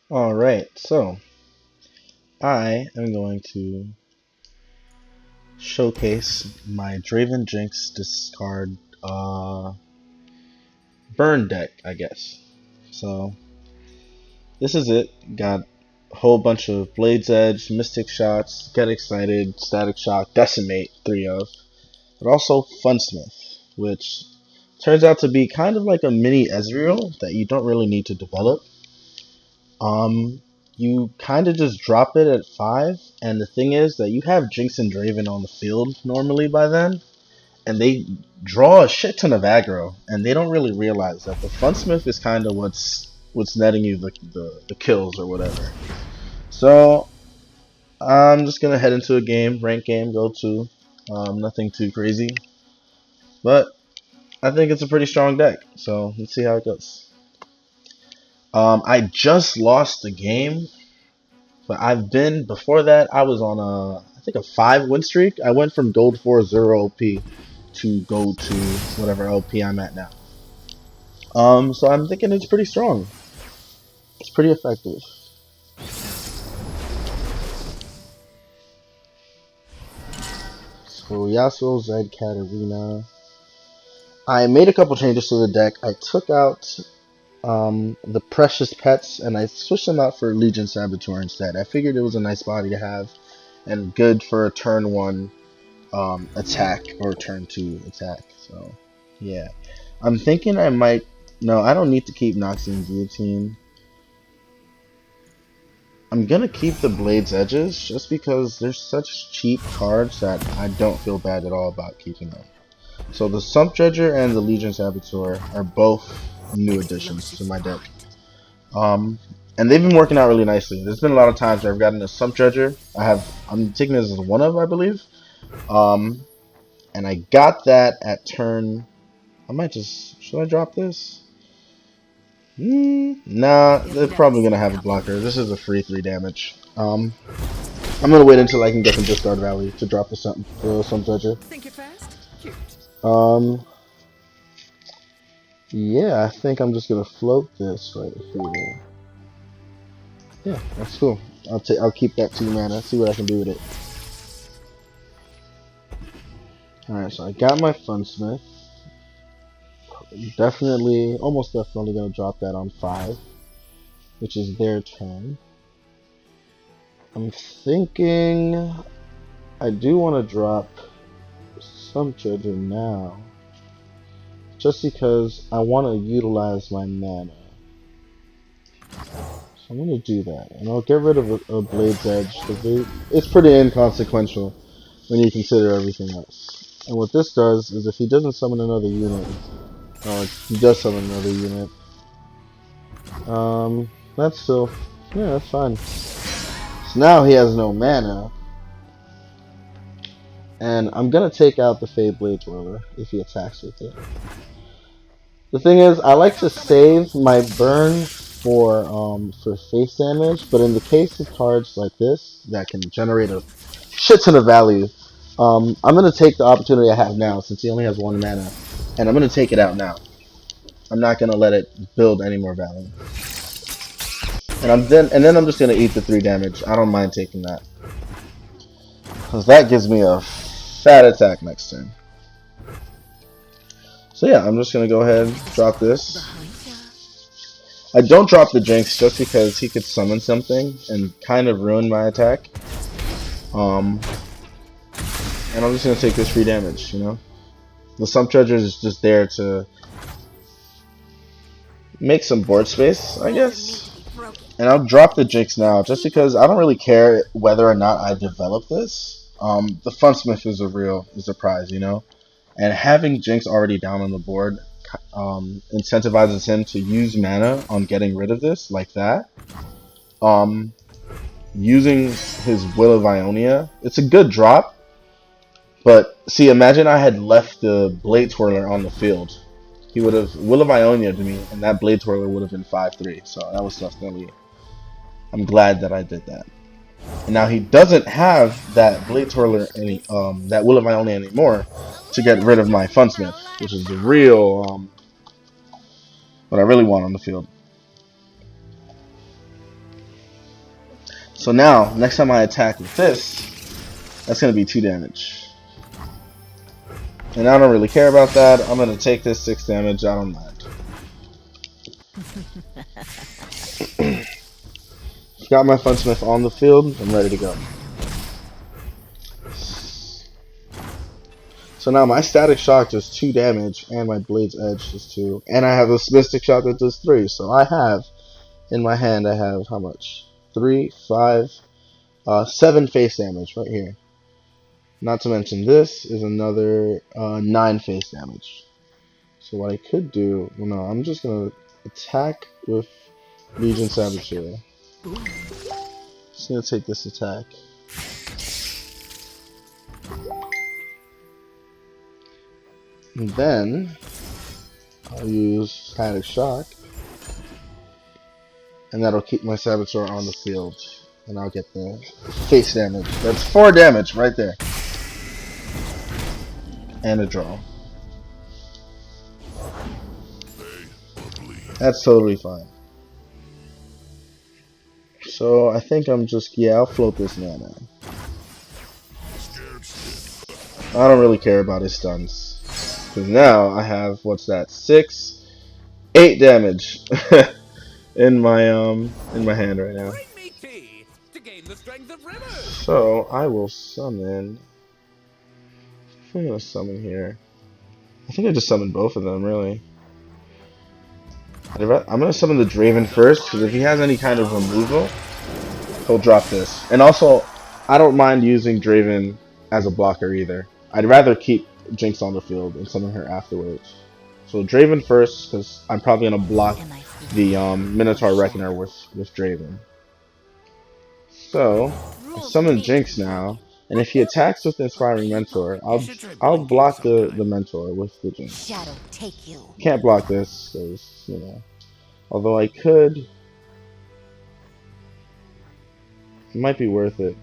Alright, so I am going to showcase my Draven Jinx discard burn deck, I guess. So this is it. Got a whole bunch of Blade's Edge, Mystic Shots, Get Excited, Static Shock, Decimate, 3 of, but also FUNSMITH, which turns out to be kind of like a mini Ezreal that you don't really need to develop. You kind of just drop it at 5, and the thing is that you have Jinx and Draven on the field normally by then, and they draw a shit ton of aggro, and they don't really realize that the Funsmith is kind of what's netting you the kills or whatever. So I'm just gonna head into a game, rank game, go to nothing too crazy, but I think it's a pretty strong deck. So let's see how it goes. I just lost the game. But before that, I was on I think a 5 win streak. I went from gold 4 0 LP to gold 2 whatever LP I'm at now. So I'm thinking it's pretty strong. It's pretty effective. So Yasuo, Zed, Katarina. I made a couple changes to the deck. I took out the Precious Pets and I switched them out for Legion Saboteur instead. I figured it was a nice body to have and good for a turn 1 attack or turn 2 attack. So yeah, I'm thinking I might. No, I don't need to keep Noxus and Guillotine. I'm gonna keep the Blade's Edges just because they're such cheap cards that I don't feel bad at all about keeping them. So the Sump Dredger and the Legion Saboteur are both new additions to my deck. And they've been working out really nicely. There's been a lot of times where I've gotten a Sump Dredger. I'm taking this as one of, I believe. And I got that at turn. Should I drop this? Nah, they're probably gonna have a blocker. This is a free 3 damage. I'm gonna wait until I can get some discard value to drop the Sump Dredger. Think you're fast? Cute. Yeah, I think I'm just gonna float this right here. Yeah, that's cool. I'll keep that 2 mana. See what I can do with it. All right, so I got my Funsmith. Almost definitely gonna drop that on 5, which is their turn. I'm thinking I do want to drop some Treasure now, just because I want to utilize my mana. So I'm gonna do that, and I'll get rid of a Blade's Edge because it's pretty inconsequential when you consider everything else. And what this does is if he doesn't summon another unit, or he does summon another unit, that's still, yeah, that's fine. So now he has no mana, and I'm gonna take out the Fade Blade Twirler if he attacks with it. The thing is, I like to save my burn for face damage, but in the case of cards like this that can generate a shit ton of value, I'm gonna take the opportunity I have now since he only has 1 mana, and I'm gonna take it out now. I'm not gonna let it build any more value. And then I'm just gonna eat the 3 damage. I don't mind taking that, because that gives me a fat attack next turn. So yeah, I'm just gonna go ahead and drop this. I don't drop the Jinx just because he could summon something and kind of ruin my attack. And I'm just gonna take this free damage, you know? The Sump Treasure is just there to make some board space, I guess. And I'll drop the Jinx now just because I don't really care whether or not I develop this. The Funsmith is a prize, you know? And having Jinx already down on the board incentivizes him to use mana on getting rid of this like that. Using his Will of Ionia, it's a good drop, but see, imagine I had left the Blade Twirler on the field. He would have Will of Ionia to me, and that Blade Twirler would have been 5/3. So that was definitely. I'm glad that I did that. And now he doesn't have that Blade Twirler that Will of Ionia anymore to get rid of my Funsmith, which is the what I really want on the field. So now, next time I attack with this, that's going to be 2 damage. And I don't really care about that. I'm going to take this 6 damage. I don't mind. Got my FUNSMITH on the field. I'm ready to go. So now my static shock does 2 damage, and my blade's edge does 2. And I have a mystic shot that does 3. So I have, in my hand, I have how much? 3, 5, 7 face damage right here. Not to mention this is another 9 face damage. So what I could do, well, no, I'm just going to attack with Legion Saboteur. Just going to take this attack. And then I'll use Static Shock, and that'll keep my Saboteur on the field, and I'll get the face damage. That's 4 damage right there, and a draw. That's totally fine. So I think I'm just, yeah, I'll float this mana. I don't really care about his stuns. Because now I have, what's that, 8 damage in my hand right now. So I will summon. I'm gonna summon here. I think I just summoned both of them, really. I'm gonna summon the Draven first, because if he has any kind of removal, he'll drop this. And also, I don't mind using Draven as a blocker either. I'd rather keep Jinx on the field and summon her afterwards. So Draven first, because I'm probably gonna block the Minotaur Reckoner with Draven. So I summon Jinx now, and if he attacks with Inspiring Mentor, I'll block the Mentor with the Jinx. Can't block this, because, you know. Although I could, it might be worth it,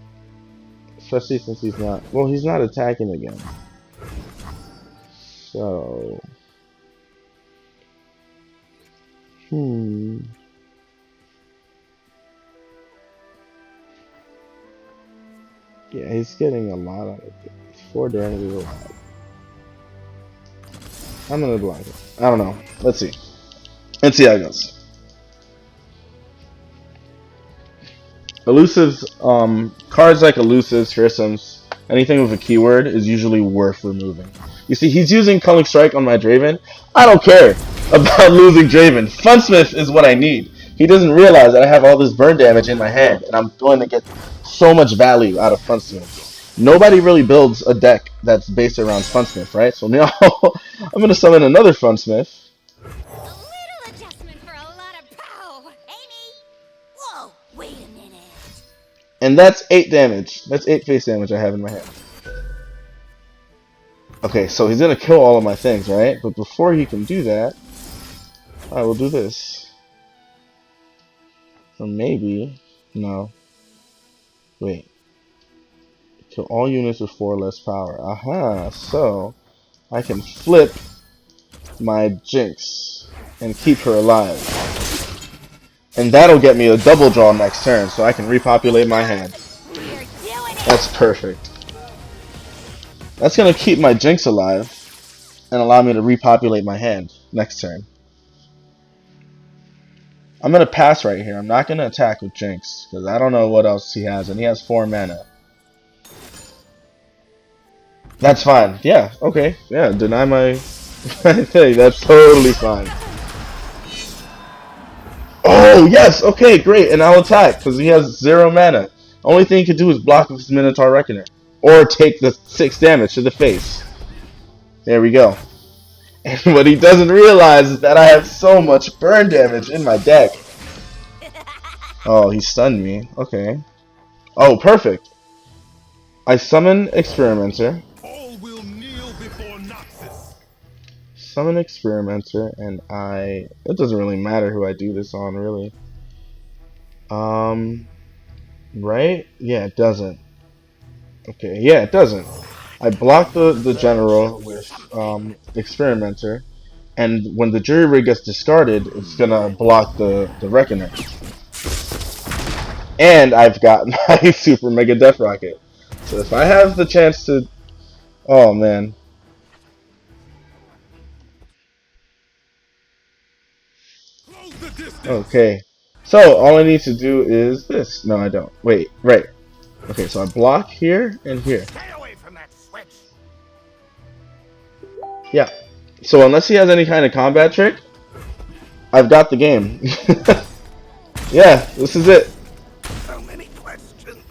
especially since he's not. Well, he's not attacking again. So, yeah, he's getting a lot out of it. 4 damage is a lot. I'm gonna block it. I don't know. Let's see. Let's see how it goes. Elusives, cards like Elusives, Fearsomes, anything with a keyword is usually worth removing. You see, he's using Culling Strike on my Draven. I don't care about losing Draven. FUNSMITH is what I need. He doesn't realize that I have all this burn damage in my hand, and I'm going to get so much value out of FUNSMITH. Nobody really builds a deck that's based around FUNSMITH, right? So now I'm going to summon another FUNSMITH. And that's 8 damage. That's 8 face damage I have in my hand. Okay, so he's gonna kill all of my things, right? But before he can do that, I will do this. Or maybe, no. Wait. Kill all units with 4 less power. Aha, so I can flip my Jinx and keep her alive. And that'll get me a double draw next turn, so I can repopulate my hand. That's perfect. That's going to keep my Jinx alive and allow me to repopulate my hand next turn. I'm going to pass right here. I'm not going to attack with Jinx, because I don't know what else he has, and he has 4 mana. That's fine. Yeah, okay. Yeah, deny my thing. That's totally fine. Oh, yes! Okay, great. And I'll attack, because he has 0 mana. Only thing he can do is block with his Minotaur Reckoner. Or take the 6 damage to the face. There we go. And what he doesn't realize is that I have so much burn damage in my deck. Oh, he stunned me. Okay. Oh, perfect. I summon Experimenter. All will kneel before noxus. Summon Experimenter, and it doesn't really matter who I do this on, really. Right? Yeah, it doesn't. Okay, yeah, it doesn't. I block the general with Experimenter, and when the jury rig gets discarded, it's gonna block the Reckoner. And I've got my Super Mega Death Rocket. So if I have the chance to... Oh, man. Close the distance. Okay. So, all I need to do is this. No, I don't. Wait, right. Okay, so I block here and here. Stay away from that switch. Yeah. So unless he has any kind of combat trick, I've got the game. Yeah, this is it. So many questions.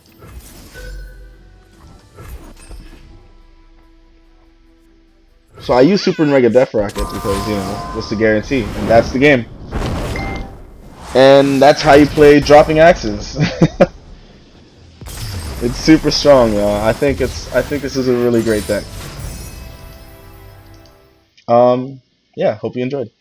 So I use Super Mega Death Rocket because, you know, it's a guarantee. And that's the game. And that's how you play dropping axes. It's super strong, y'all. I think this is a really great deck. Yeah, hope you enjoyed.